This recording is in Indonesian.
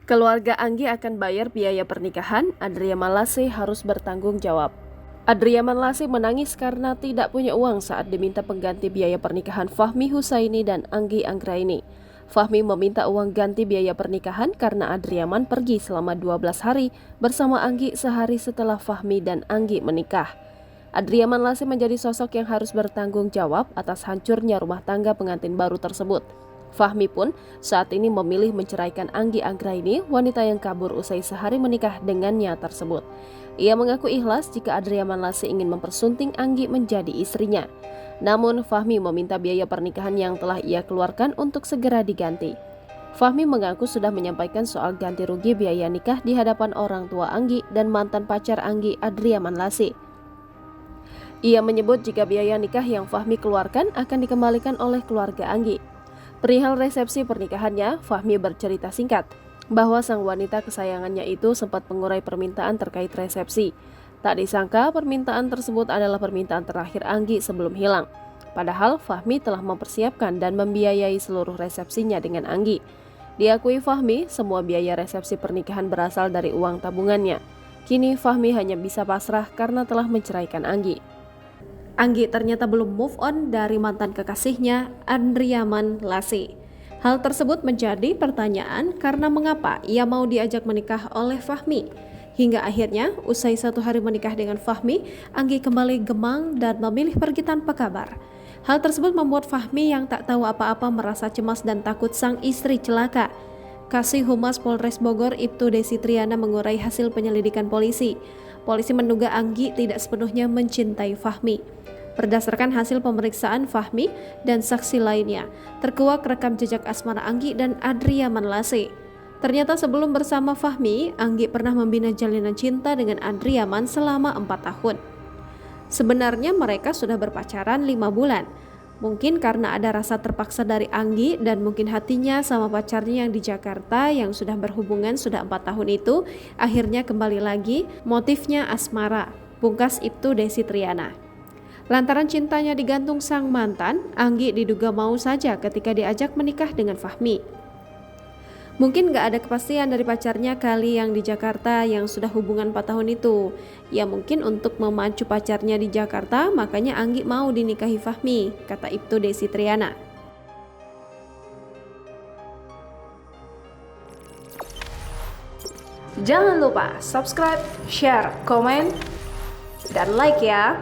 Keluarga Anggi akan bayar biaya pernikahan, Adria Malase harus bertanggung jawab. Adria Malase menangis karena tidak punya uang saat diminta pengganti biaya pernikahan Fahmi Husaini dan Anggi Anggraini. Fahmi meminta uang ganti biaya pernikahan karena Adriaman pergi selama 12 hari bersama Anggi sehari setelah Fahmi dan Anggi menikah. Adria Malase menjadi sosok yang harus bertanggung jawab atas hancurnya rumah tangga pengantin baru tersebut. Fahmi pun saat ini memilih menceraikan Anggi Anggraini, wanita yang kabur usai sehari menikah dengannya tersebut. Ia mengaku ikhlas jika Adria Malase ingin mempersunting Anggi menjadi istrinya. Namun Fahmi meminta biaya pernikahan yang telah ia keluarkan untuk segera diganti. Fahmi mengaku sudah menyampaikan soal ganti rugi biaya nikah di hadapan orang tua Anggi dan mantan pacar Anggi, Adria Malase. Ia menyebut jika biaya nikah yang Fahmi keluarkan akan dikembalikan oleh keluarga Anggi. Perihal resepsi pernikahannya, Fahmi bercerita singkat bahwa sang wanita kesayangannya itu sempat mengurai permintaan terkait resepsi. Tak disangka permintaan tersebut adalah permintaan terakhir Anggi sebelum hilang. Padahal Fahmi telah mempersiapkan dan membiayai seluruh resepsinya dengan Anggi. Diakui Fahmi, semua biaya resepsi pernikahan berasal dari uang tabungannya. Kini Fahmi hanya bisa pasrah karena telah menceraikan Anggi. Anggi ternyata belum move on dari mantan kekasihnya, Adria Malase. Hal tersebut menjadi pertanyaan karena mengapa ia mau diajak menikah oleh Fahmi. Hingga akhirnya, usai 1 hari menikah dengan Fahmi, Anggi kembali gemang dan memilih pergi tanpa kabar. Hal tersebut membuat Fahmi yang tak tahu apa-apa merasa cemas dan takut sang istri celaka. Kasih Humas Polres Bogor Ibtu Desi Triana mengurai hasil penyelidikan polisi. Polisi menduga Anggi tidak sepenuhnya mencintai Fahmi. Berdasarkan hasil pemeriksaan Fahmi dan saksi lainnya, terkuak rekam jejak asmara Anggi dan Adria Malase. Ternyata sebelum bersama Fahmi, Anggi pernah membina jalinan cinta dengan Adriaman selama 4 tahun. Sebenarnya mereka sudah berpacaran 5 bulan. Mungkin karena ada rasa terpaksa dari Anggi dan mungkin hatinya sama pacarnya yang di Jakarta yang sudah berhubungan sudah 4 tahun itu, akhirnya kembali lagi, motifnya asmara, pungkas Ibtu Desi Triana. Lantaran cintanya digantung sang mantan, Anggi diduga mau saja ketika diajak menikah dengan Fahmi. Mungkin gak ada kepastian dari pacarnya kali yang di Jakarta yang sudah hubungan 4 tahun itu. Ya mungkin untuk memacu pacarnya di Jakarta, makanya Anggi mau dinikahi Fahmi, kata Ibtu Desi Triana. Jangan lupa subscribe, share, komen, dan like ya.